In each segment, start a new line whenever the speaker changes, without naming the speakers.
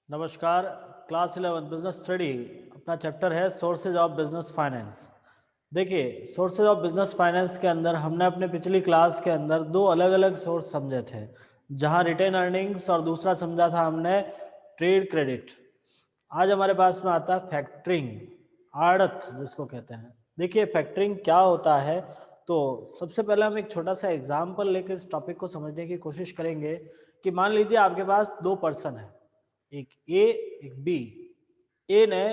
नमस्कार। Class 11 business study अपना chapter है सोर्सेज ऑफ बिजनेस फाइनेंस। देखिए, सोर्सेज ऑफ बिजनेस फाइनेंस के अंदर हमने अपने पिछली क्लास के अंदर दो अलग अलग सोर्स समझे थे, जहां रिटेन अर्निंग्स और दूसरा समझा था हमने ट्रेड क्रेडिट। आज हमारे पास में आता है फैक्टरिंग, आड़त जिसको कहते हैं। देखिए, फैक्टरिंग क्या होता है, तो सबसे पहले हम एक छोटा सा एग्जाम्पल लेकर इस टॉपिक को समझने की कोशिश करेंगे कि मान लीजिए आपके पास दो पर्सन है, एक ए एक बी। ए ने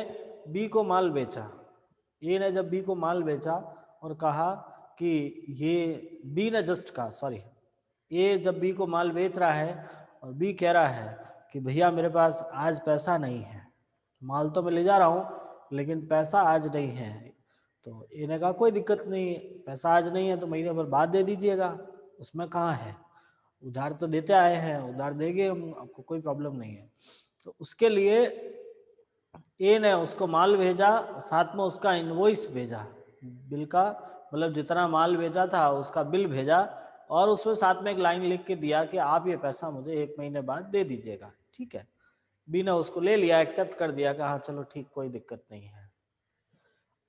बी को माल बेचा। ए ने जब बी को माल बेचा और कहा कि ये बी ने जस्ट कहा, सॉरी, ए जब बी को माल बेच रहा है और बी कह रहा है कि भैया मेरे पास आज पैसा नहीं है, माल तो मैं ले जा रहा हूँ लेकिन पैसा आज नहीं है। तो ए ने कहा कोई दिक्कत नहीं, पैसा आज नहीं है तो महीने भर बाद दे दीजिएगा, उसमें कहाँ है, उधार तो देते आए हैं, उधार देंगे हम, आपको कोई प्रॉब्लम नहीं है। तो उसके लिए ए ने उसको माल भेजा, साथ में उसका इनवॉइस भेजा, बिल का मतलब जितना माल भेजा था उसका बिल भेजा, और उसमें साथ में एक लाइन लिख के दिया कि आप ये पैसा मुझे 1 महीने बाद दे दीजिएगा। ठीक है, बी ने उसको ले लिया, एक्सेप्ट कर दिया कि हाँ चलो ठीक, कोई दिक्कत नहीं है।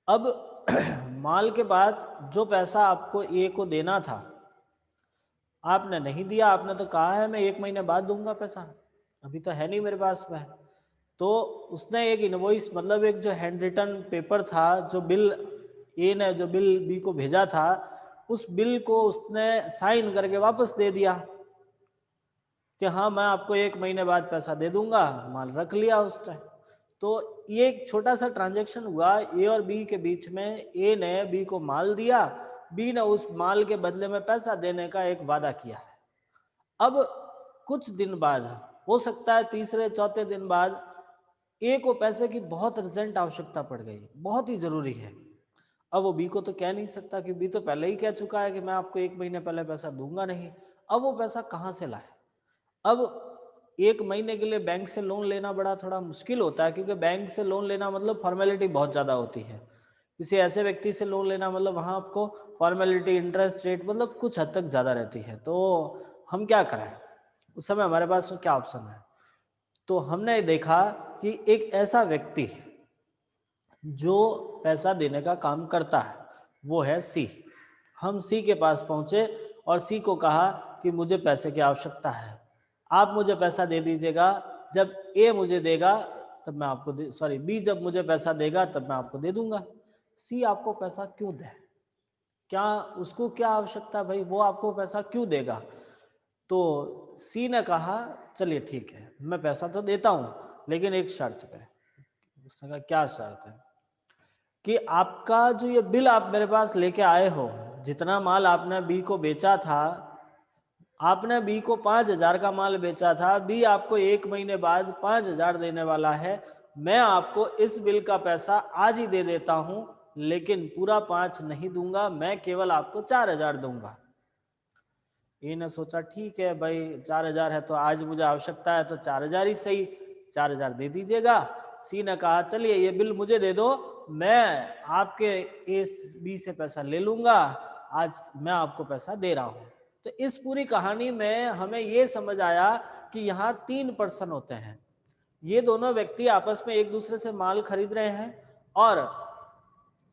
अब माल के बाद जो पैसा आपको ए को देना था आपने नहीं दिया, आपने तो कहा है मैं 1 महीने बाद दूंगा पैसा, अभी तो है नहीं मेरे पास में। तो उसने एक इनवॉइस मतलब एक जो हैंड रिटन पेपर था, जो बिल ए ने जो बिल बी को भेजा था, उस बिल को उसने साइन करके वापस दे दिया कि हाँ मैं आपको 1 महीने बाद पैसा दे दूंगा, माल रख लिया उसने। तो ये एक छोटा सा ट्रांजैक्शन हुआ ए और बी के बीच में। ए ने बी को माल दिया, बी ने उस माल के बदले में पैसा देने का एक वादा किया है। अब कुछ दिन बाद, हो सकता है तीसरे चौथे दिन बाद, ए को पैसे की बहुत अर्जेंट आवश्यकता पड़ गई, बहुत ही जरूरी है। अब वो बी को तो कह नहीं सकता कि बी तो पहले ही कह चुका है कि मैं आपको 1 महीने पहले पैसा दूंगा नहीं। अब वो पैसा कहाँ से लाए? अब 1 महीने के लिए बैंक से लोन लेना बड़ा थोड़ा मुश्किल होता है, क्योंकि बैंक से लोन लेना मतलब फॉर्मेलिटी बहुत ज़्यादा होती है। किसी ऐसे व्यक्ति से लोन लेना मतलब वहाँ आपको फॉर्मेलिटी, इंटरेस्ट रेट मतलब कुछ हद तक ज़्यादा रहती है। तो हम क्या करें, उस समय हमारे पास क्या ऑप्शन है? तो हमने देखा कि एक ऐसा व्यक्ति जो पैसा देने का काम करता है वो है सी। हम सी के पास पहुंचे और सी को कहा कि मुझे पैसे की आवश्यकता है, आप मुझे पैसा दे दीजिएगा, जब ए मुझे देगा तब मैं आपको सॉरी, बी जब मुझे पैसा देगा तब मैं आपको दे दूंगा। सी आपको पैसा क्यों दे? क्या उसको क्या आवश्यकता है भाई, वो आपको पैसा क्यों देगा? तो सी ने कहा चलिए ठीक है, मैं पैसा तो देता हूं लेकिन एक शर्त पे। उसने कहा क्या शर्त है? कि आपका जो ये बिल आप मेरे पास लेके आए हो, जितना माल आपने बी को बेचा था, आपने बी को 5,000 का माल बेचा था, बी आपको 1 महीने बाद 5,000 देने वाला है। मैं आपको इस बिल का पैसा आज ही दे देता हूं, लेकिन पूरा 5 नहीं दूंगा, मैं केवल आपको 4,000 दूंगा। ए ने सोचा ठीक है भाई, 4,000 है तो आज मुझे आवश्यकता है तो 4,000 ही सही, 4,000 दे दीजिएगा। सी ने कहा चलिए ये बिल मुझे दे दो, मैं आपके ए बी से पैसा ले लूंगा, आज मैं आपको पैसा दे रहा हूं। तो इस पूरी कहानी में हमें ये समझ आया कि यहाँ 3 पर्सन होते हैं। ये दोनों व्यक्ति आपस में एक दूसरे से माल खरीद रहे हैं और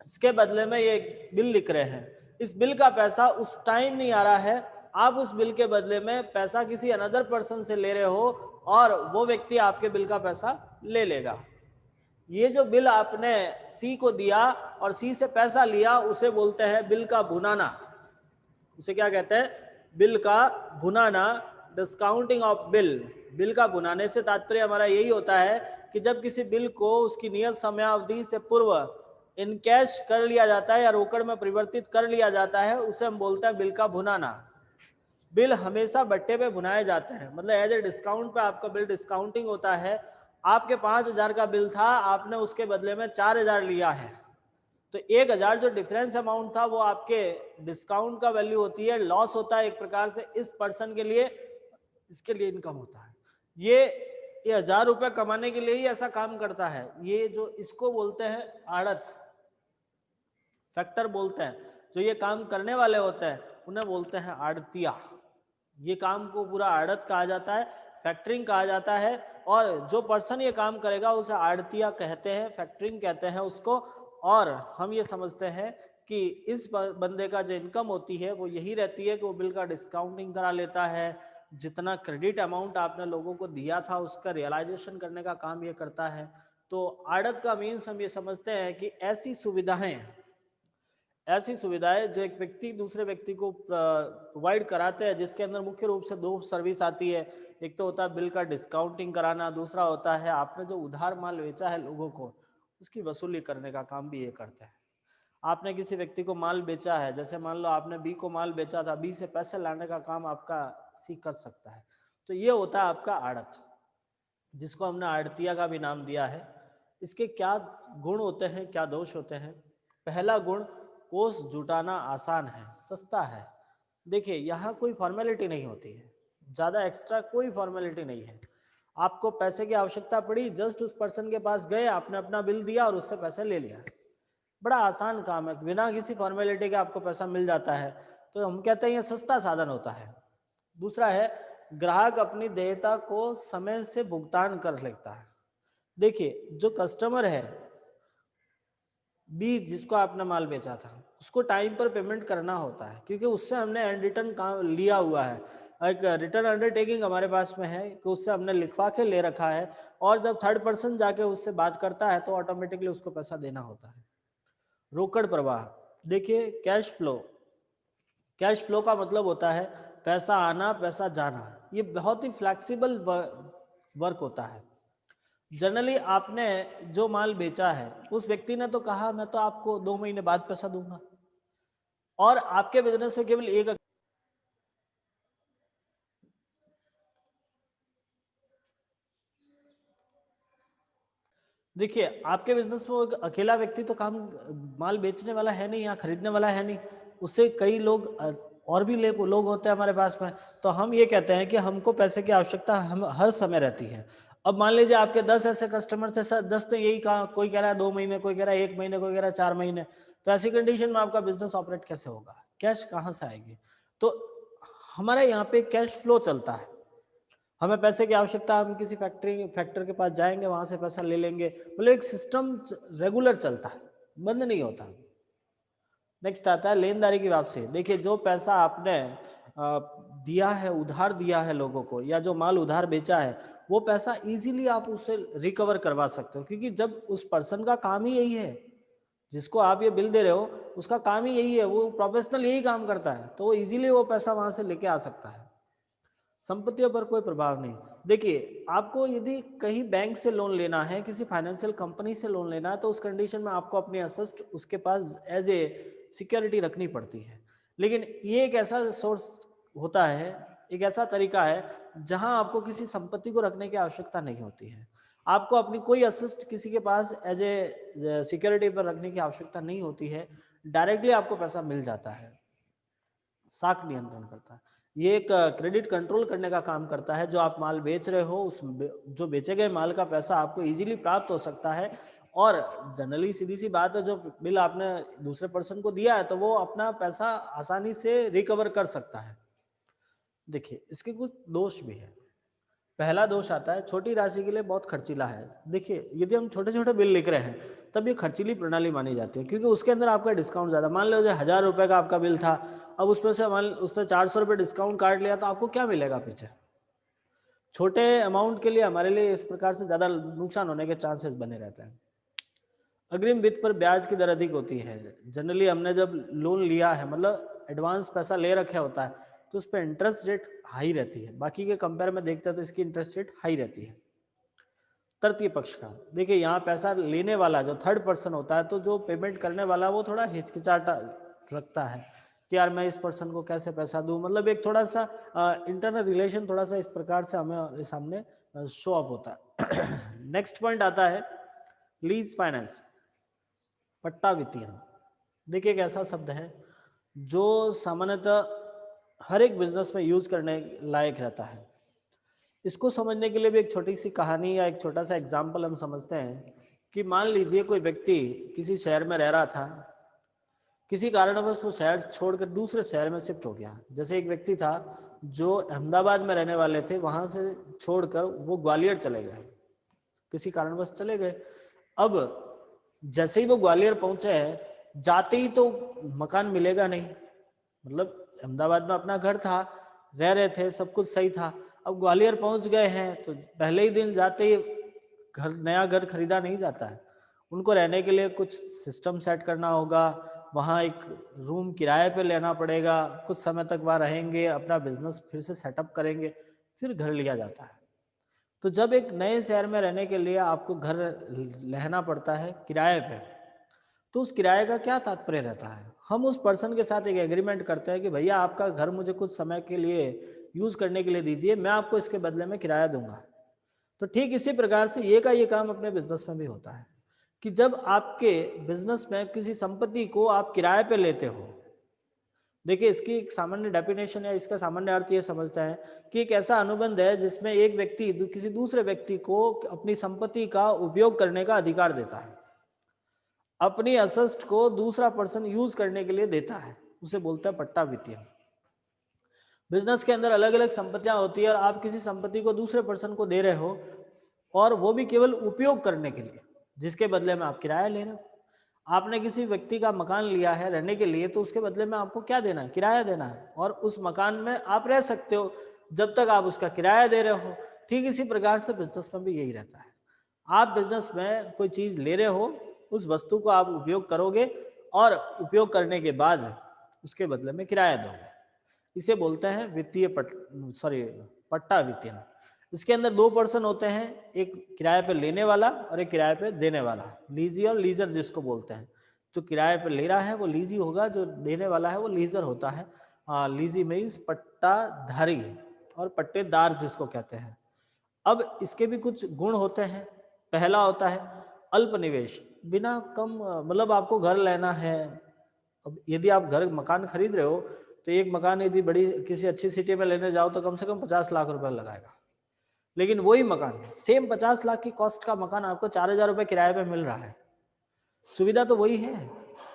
इसके बदले में ये बिल लिख रहे हैं। इस बिल का पैसा उस टाइम नहीं आ रहा है, आप उस बिल के बदले में पैसा किसी अनदर पर्सन से ले रहे हो और वो व्यक्ति आपके बिल का पैसा ले लेगा। ये जो बिल आपने सी को दिया और सी से पैसा लिया, उसे बोलते हैं बिल का भुनाना। उसे क्या कहते हैं? बिल का भुनाना, डिस्काउंटिंग ऑफ बिल। बिल का भुनाने से तात्पर्य हमारा यही होता है कि जब किसी बिल को उसकी नियत समयावधि से पूर्व इन कैश कर लिया जाता है या रोकड़ में परिवर्तित कर लिया जाता है, उसे हम बोलते हैं बिल का भुनाना। बिल हमेशा बट्टे पे भुनाए जाते हैं, मतलब एज ए डिस्काउंट पे आपका बिल डिस्काउंटिंग होता है। आपके 5,000 का बिल था, आपने उसके बदले में 4,000 लिया है, तो 1,000 जो डिफरेंस अमाउंट था वो आपके डिस्काउंट का वैल्यू होती है, लॉस होता है एक प्रकार से इस पर्सन के लिए, इसके लिए इनकम होता है। ये 1,000 रुपए कमाने के लिए ही ऐसा काम करता है। ये जो इसको बोलते हैं आड़त, फैक्टर बोलते हैं। जो ये काम करने वाले होते हैं उन्हें बोलते हैं आड़तिया। ये काम को पूरा आड़त कहा जाता है, फैक्टरिंग कहा जाता है। और जो पर्सन ये काम करेगा उसे आड़तिया कहते हैं, फैक्टरिंग कहते हैं उसको। और हम ये समझते हैं कि इस बंदे का जो इनकम होती है वो यही रहती है कि वो बिल का डिस्काउंटिंग करा लेता है, जितना क्रेडिट अमाउंट आपने लोगों को दिया था उसका रियलाइजेशन करने का काम ये करता है। तो आड़त का मीन्स हम ये समझते हैं कि ऐसी सुविधाएं जो एक व्यक्ति दूसरे व्यक्ति को प्रोवाइड कराते हैं, जिसके अंदर मुख्य रूप से दो सर्विस आती है। एक तो होता है बिल का डिस्काउंटिंग कराना, दूसरा होता है आपने जो उधार माल बेचा है लोगों को उसकी वसूली करने का काम भी ये करते हैं। आपने किसी व्यक्ति को माल बेचा है, जैसे मान लो आपने बी को माल बेचा था, बी से पैसे लाने का काम आपका सी कर सकता है। तो ये होता है आपका आड़त, जिसको हमने आड़तिया का भी नाम दिया है। इसके क्या गुण होते हैं, क्या दोष होते हैं? पहला गुण, कोष जुटाना आसान है, सस्ता है। देखिए यहाँ कोई फॉर्मेलिटी नहीं होती है, ज़्यादा एक्स्ट्रा कोई फॉर्मेलिटी नहीं है। आपको पैसे की आवश्यकता पड़ी, जस्ट उस पर्सन के पास गए, आपने अपना बिल दिया और उससे पैसे ले लिया। बड़ा आसान काम है, बिना किसी फॉर्मेलिटी के आपको पैसा मिल जाता है। तो हम कहते हैं ये सस्ता साधन होता है। दूसरा है, ग्राहक अपनी देयता को समय से भुगतान कर लेता है। देखिए जो कस्टमर है बी, जिसको आपने माल बेचा था, उसको टाइम पर पेमेंट करना होता है, क्योंकि उससे हमने एंड रिटर्न काम लिया हुआ है। एक रिटर्न अंडरटेकिंग हमारे पास में है कि उससे हमने लिखवा के ले रखा है, और जब थर्ड पर्सन जाके उससे बात करता है तो ऑटोमेटिकली उसको पैसा देना होता है। रोकड़ प्रवाह, देखिए कैश फ्लो का मतलब होता है पैसा आना पैसा जाना। ये बहुत ही फ्लैक्सिबल वर्क होता है। जनरली आपने जो माल बेचा है उस व्यक्ति ने तो कहा मैं तो आपको 2 महीने बाद पैसा दूंगा, और आपके बिजनेस में केवल एक देखिए आपके बिजनेस में एक अकेला व्यक्ति तो काम माल बेचने वाला है नहीं, यहाँ खरीदने वाला है नहीं, उससे कई लोग और भी लोग होते हैं हमारे पास में। तो हम ये कहते हैं कि हमको पैसे की आवश्यकता हम हर समय रहती है। अब मान लीजिए आपके 10 ऐसे कस्टमर थे, 10 ने यही कहा, कोई कह रहा है 2 महीने, कोई कह रहा है 1 महीने, कोई कह रहा है 4 महीने। तो ऐसी कंडीशन में आपका बिजनेस ऑपरेट कैसे होगा, कैश कहाँ से आएगी? तो हमारे यहाँ पे कैश फ्लो चलता है। हमें पैसे की आवश्यकता, हम किसी फैक्टर के पास जाएंगे, वहां से पैसा ले लेंगे, मतलब एक सिस्टम रेगुलर चलता है, बंद नहीं होता। नेक्स्ट आता है लेनदारी की वापसी। देखिए जो पैसा आपने दिया है, उधार दिया है लोगों को, या जो माल उधार बेचा है, वो पैसा इजीली आप उसे रिकवर करवा सकते हो, क्योंकि जब उस पर्सन का काम ही यही है, जिसको आप ये बिल दे रहे हो उसका काम ही यही है, वो प्रोफेशनल यही काम करता है, तो वो इजीली वो पैसा वहां से लेके आ सकता है। संपत्तियों पर कोई प्रभाव नहीं। देखिए आपको यदि कहीं बैंक से लोन लेना है, किसी फाइनेंशियल कंपनी से लोन लेना है, तो उस कंडीशन में आपको अपनी असेस्ट उसके पास एज ए सिक्योरिटी रखनी पड़ती है। लेकिन ये एक ऐसा सोर्स होता है, एक ऐसा तरीका है जहां आपको किसी संपत्ति को रखने की आवश्यकता नहीं होती है। आपको अपनी कोई असेस्ट किसी के पास एज ए सिक्योरिटी पर रखने की आवश्यकता नहीं होती है, डायरेक्टली आपको पैसा मिल जाता है। साख नियंत्रण करता है, ये एक क्रेडिट कंट्रोल करने का काम करता है। जो आप माल बेच रहे हो, उस जो बेचे गए माल का पैसा आपको इजीली प्राप्त हो सकता है। और जनरली सीधी सी बात है, जो बिल आपने दूसरे पर्सन को दिया है तो वो अपना पैसा आसानी से रिकवर कर सकता है। देखिए इसके कुछ दोष भी है। पहला दोष आता है छोटी राशि के लिए बहुत खर्चीला है। देखिए यदि हम छोटे छोटे बिल लिख रहे हैं तब ये खर्चीली प्रणाली मानी जाती है, क्योंकि उसके अंदर आपका डिस्काउंट ज़्यादा। मान लो जो 1000 रुपये का आपका बिल था, अब उसमें से मान उसने 400 रुपये डिस्काउंट काट लिया, तो आपको क्या मिलेगा पीछे? छोटे अमाउंट के लिए हमारे लिए इस प्रकार से ज़्यादा नुकसान होने के चांसेस बने रहते हैं। अग्रिम वित्त पर ब्याज की दर अधिक होती है। जनरली हमने जब लोन लिया है, मतलब एडवांस पैसा ले रखा होता है, तो उस पर इंटरेस्ट रेट हाई रहती है। बाकी के कंपेयर में देखते हैं तो इसकी इंटरेस्ट रेट हाई रहती है। तृतीय पक्ष का, देखिए यहाँ पैसा लेने वाला जो थर्ड पर्सन होता है, तो जो पेमेंट करने वाला वो थोड़ा हिचकिचाहट रखता है कि यार मैं इस पर्सन को कैसे पैसा दूं। मतलब एक थोड़ा सा इंटरनल रिलेशन थोड़ा सा इस प्रकार से हमें सामने शो अप होता है। नेक्स्ट पॉइंट आता है लीज फाइनेंस, पट्टा वित्तीयन। देखिए एक ऐसा शब्द है जो सामान्यतः हर एक बिजनेस में यूज करने लायक रहता है। इसको समझने के लिए भी एक छोटी सी कहानी या एक छोटा सा एग्जाम्पल हम समझते हैं कि मान लीजिए कोई व्यक्ति किसी शहर में रह रहा था, किसी कारणवश वो शहर छोड़कर दूसरे शहर में शिफ्ट हो गया। जैसे एक व्यक्ति था जो अहमदाबाद में रहने वाले थे वहां से छोड़कर वो ग्वालियर चले गए, किसी कारणवश चले गए। अब जैसे ही वो ग्वालियर पहुंचे हैं, जाते ही तो मकान मिलेगा नहीं, मतलब अहमदाबाद में अपना घर था, रह रहे थे, सब कुछ सही था। अब ग्वालियर पहुंच गए हैं तो पहले ही दिन जाते ही घर, नया घर खरीदा नहीं जाता है, उनको रहने के लिए कुछ सिस्टम सेट करना होगा, वहाँ एक रूम किराए पे लेना पड़ेगा, कुछ समय तक वहाँ रहेंगे, अपना बिजनेस फिर से सेटअप करेंगे, फिर घर लिया जाता है। तो जब एक नए शहर में रहने के लिए आपको घर लेना पड़ता है किराए पे, तो उस किराए का क्या तात्पर्य रहता है? हम उस पर्सन के साथ एक एग्रीमेंट करते हैं कि भैया आपका घर मुझे कुछ समय के लिए यूज करने के लिए दीजिए, मैं आपको इसके बदले में किराया दूंगा। तो ठीक इसी प्रकार से ये का ये काम अपने बिजनेस में भी होता है कि जब आपके बिजनेस में किसी संपत्ति को आप किराए पे लेते हो, देखिए इसकी एक सामान्य डेफिनेशन है, इसका सामान्य अर्थ ये समझता है कि एक ऐसा अनुबंध है जिसमें एक व्यक्ति किसी दूसरे व्यक्ति को अपनी संपत्ति का उपयोग करने का अधिकार देता है, अपनी असेस्ट को दूसरा पर्सन यूज करने के लिए देता है, उसे बोलते हैं पट्टा वित्तीय। बिजनेस के अंदर अलग अलग संपत्तियां होती है और आप किसी संपत्ति को दूसरे पर्सन को दे रहे हो, और वो भी केवल उपयोग करने के लिए, जिसके बदले में आप किराया ले रहे हो। आपने किसी व्यक्ति का मकान लिया है रहने के लिए, तो उसके बदले में आपको क्या देना है? किराया देना है, और उस मकान में आप रह सकते हो जब तक आप उसका किराया दे रहे हो। ठीक इसी प्रकार से बिजनेस में भी यही रहता है, आप बिजनेस में कोई चीज ले रहे हो, उस वस्तु को आप उपयोग करोगे और उपयोग करने के बाद उसके बदले में किराया दोगे, इसे बोलते हैं वित्तीय पट्टा वित्तीय। इसके अंदर दो पर्सन होते हैं, एक किराए पे लेने वाला और एक किराए पे देने वाला, लीजी और लीजर जिसको बोलते हैं। जो किराए पे ले रहा है वो लीजी होगा, जो देने वाला है वो लीजर होता है। लीजी मीन्स पट्टाधारी और पट्टेदार जिसको कहते हैं। अब इसके भी कुछ गुण होते हैं। पहला होता है अल्प निवेश, बिना कम मतलब आपको घर लेना है। अब यदि आप घर मकान खरीद रहे हो, तो एक मकान यदि बड़ी किसी अच्छी सिटी में लेने जाओ तो कम से कम 50 लाख रुपए लगाएगा, लेकिन वही मकान सेम 50 लाख की कॉस्ट का मकान आपको 4,000 रुपये किराए पे मिल रहा है। सुविधा तो वही है,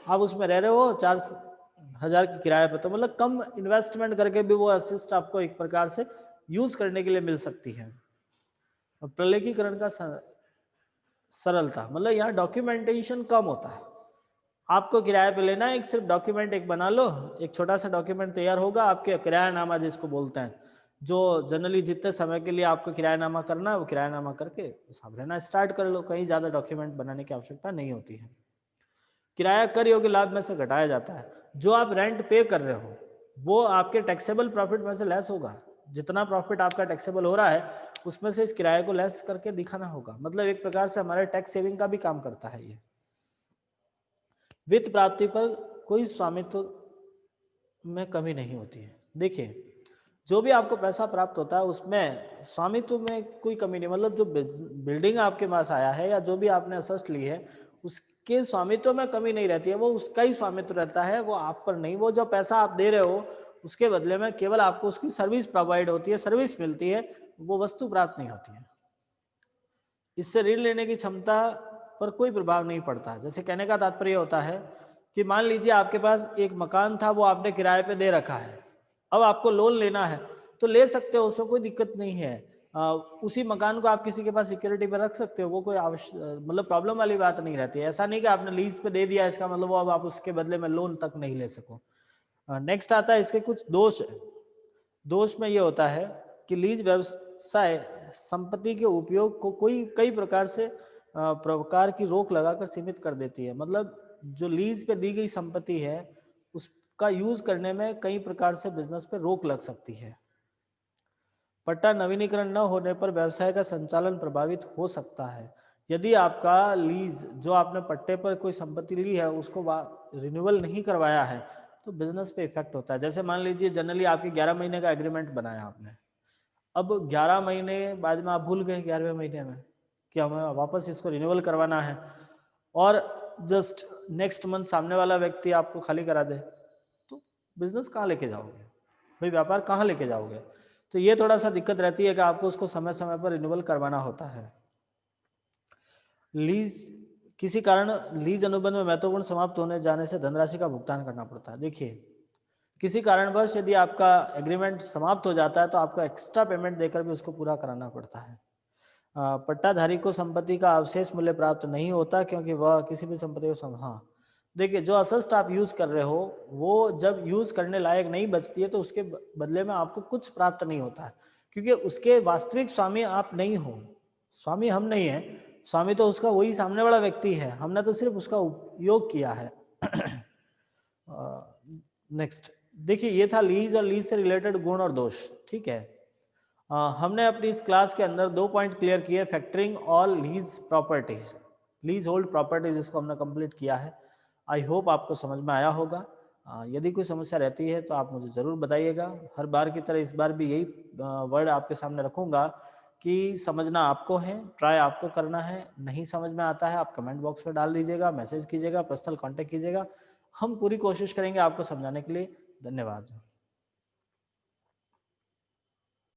आप उसमें रह रहे हो 4,000 की किराए पे, तो मतलब कम इन्वेस्टमेंट करके भी वो असिस्ट आपको एक प्रकार से यूज करने के लिए मिल सकती है। प्रलेखीकरण का सरलता, मतलब यहाँ डॉक्यूमेंटेशन कम होता है। आपको किराए पे लेना है, एक सिर्फ डॉक्यूमेंट एक बना लो, एक छोटा सा डॉक्यूमेंट तैयार होगा, आपके किरायानामा जिसको बोलते हैं, जो जनरली जितने समय के लिए आपको किरायानामा करना है वो किरायानामा करके आप रहना स्टार्ट कर लो, कहीं ज़्यादा डॉक्यूमेंट बनाने की आवश्यकता नहीं होती है। किराया कर योग्य लाभ में से घटाया जाता है, जो आप रेंट पे कर रहे हो वो आपके टैक्सेबल प्रॉफिट में से लेस होगा। जितना प्रॉफिट आपका टैक्सेबल हो रहा है उसमें से इस किराए को लेस करके दिखाना होगा, मतलब एक प्रकार से हमारे टैक्स सेविंग का भी काम करता है ये। वित्त प्राप्ति पर कोई स्वामित्व में कमी नहीं होती है। देखिए जो भी आपको पैसा प्राप्त होता है उसमें स्वामित्व में कोई कमी नहीं, मतलब जो बिल्डिंग आपके पास आया है या जो भी आपने असेस्ट ली है उसके स्वामित्व में कमी नहीं रहती है, वो उसका ही स्वामित्व रहता है, वो आप पर नहीं। वो जो पैसा आप दे रहे हो उसके बदले में केवल आपको उसकी सर्विस प्रोवाइड होती है, सर्विस मिलती है, वो वस्तु प्राप्त नहीं होती है। इससे ऋण लेने की क्षमता पर कोई प्रभाव नहीं पड़ता। जैसे कहने का तात्पर्य होता है कि मान लीजिए आपके पास एक मकान था, वो आपने किराए पे दे रखा है, अब आपको लोन लेना है तो ले सकते हो, उसमें कोई दिक्कत नहीं है। उसी मकान को आप किसी के पास सिक्योरिटी पर रख सकते हो, वो कोई मतलब प्रॉब्लम वाली बात नहीं रहती है। ऐसा नहीं कि आपने लीज पे दे दिया इसका मतलब वो अब आप उसके बदले में लोन तक नहीं ले सको। नेक्स्ट आता है इसके कुछ दोष। दोष में ये होता है कि लीज व्यवसाय संपत्ति के उपयोग को कोई कई प्रकार से प्रकार की रोक लगाकर सीमित कर देती है। मतलब जो लीज पे दी गई संपत्ति है उसका यूज करने में कई प्रकार से बिजनेस पे रोक लग सकती है। पट्टा नवीनीकरण न होने पर व्यवसाय का संचालन प्रभावित हो सकता है। यदि आपका लीज जो आपने पट्टे पर कोई संपत्ति ली है उसको रिन्यूअल नहीं करवाया है तो बिजनेस पे इफेक्ट होता है। जैसे मान लीजिए जनरली आपकी 11 महीने का एग्रीमेंट बनाया आपने, अब 11 महीने बाद में आप भूल गए 11वें महीने में कि हमें वापस इसको रिन्यूअल करवाना है, और जस्ट नेक्स्ट मंथ सामने वाला व्यक्ति आपको खाली करा दे, तो बिजनेस कहाँ लेके जाओगे भाई, व्यापार कहाँ लेके जाओगे? तो ये थोड़ा सा दिक्कत रहती है कि आपको उसको समय समय पर रिन्यूअल करवाना होता है। लीज किसी कारण लीज अनुबंध में महत्वपूर्ण समाप्त होने जाने से धनराशि का भुगतान करना पड़ता है। देखिए किसी कारणवश यदि आपका एग्रीमेंट समाप्त हो जाता है तो आपको एक्स्ट्रा पेमेंट देकर भी उसको पूरा कराना पड़ता है। पट्टाधारी को संपत्ति का अवशेष मूल्य प्राप्त नहीं होता क्योंकि वह किसी भी संपत्ति को हाँ, देखिए जो असेस्ट आप यूज कर रहे हो वो जब यूज करने लायक नहीं बचती है तो उसके बदले में आपको कुछ प्राप्त नहीं होता है, क्योंकि उसके वास्तविक स्वामी आप नहीं हो। स्वामी हम नहीं है, स्वामी तो उसका वही सामने वाला व्यक्ति है, हमने तो सिर्फ उसका उपयोग किया है। नेक्स्ट देखिए, ये था लीज और लीज से रिलेटेड गुण और दोष। ठीक है, हमने अपनी इस क्लास के अंदर 2 पॉइंट क्लियर किए, फैक्टरिंग और lease properties, lease hold properties, इसको हमने कंप्लीट किया है। आई होप आपको समझ में आया होगा। यदि कोई समस्या रहती है तो आप मुझे ज़रूर बताइएगा। हर बार की तरह इस बार भी यही वर्ड आपके सामने रखूँगा कि समझना आपको है, ट्राई आपको करना है। नहीं समझ में आता है आप कमेंट बॉक्स में डाल दीजिएगा, मैसेज कीजिएगा, पर्सनल कॉन्टेक्ट कीजिएगा। हम पूरी कोशिश करेंगे आपको समझाने के लिए। धन्यवाद।